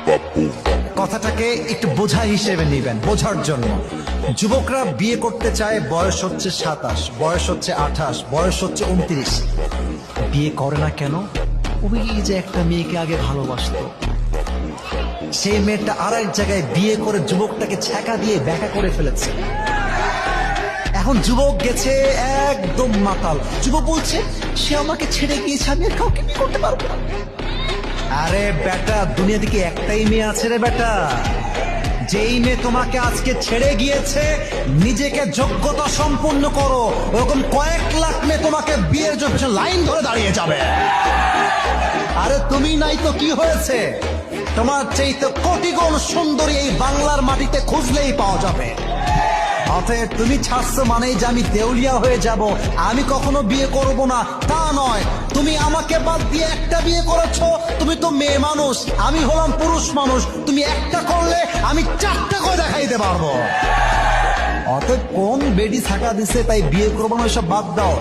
কথাটাকে একটু বোঝা হিসেবে নেবেন, বোঝার জন্য। যুবকরা বিয়ে করতে চায়, বয়স হচ্ছে 27, বয়স হচ্ছে 28, বয়স হচ্ছে 29। বিয়ে করে না কেন? ওই যে একটা মেয়েকে আগে ভালোবাসতো, সেই মেয়েটা আর এক জায়গায় বিয়ে করে যুবকটাকে ছ্যাঁকা দিয়ে ব্যাকা করে ফেলেছে। এখন যুবক গেছে একদম মাতাল। যুবক বলছে সে আমাকে ছেড়ে গিয়েছে, আমি আর কাউকে বিয়ে করতে পারবো না। আরে বেটা, দুনিয়া দিকে একটাই মেয়ে আছে রে বেটা। যেই মেয়ে তোমাকে আজকে ছেড়ে গিয়েছে, নিজেকে যোগ্যতা সম্পূর্ণ করো, ওরকম কয়েক লাখ মেয়ে তোমাকে বিয়ের জন্য লাইন ধরে দাঁড়িয়ে যাবে। আরে তুমি নাই তো কি হয়েছে? তোমার চাইতে কোটি গুণ সুন্দরী এই বাংলার মাটিতে খুঁজলেই পাওয়া যাবে। অতএব তুমি ছাড়ছো মানেই যে আমি দেউলিয়া হয়ে যাব, আমি কখনো বিয়ে করব না তা নয়। তুমি আমাকে বাদ দিয়ে একটা বিয়ে করেছো, তুমি তো মেয়ে মানুষ, আমি হলাম পুরুষ মানুষ। তুমি একটা করলে আমি 4টা করে দেখাইতে পারবো। অতএব কোন বেডি থাকা দিছে তাই বিয়ে করবো না, এসব বাদ দাও।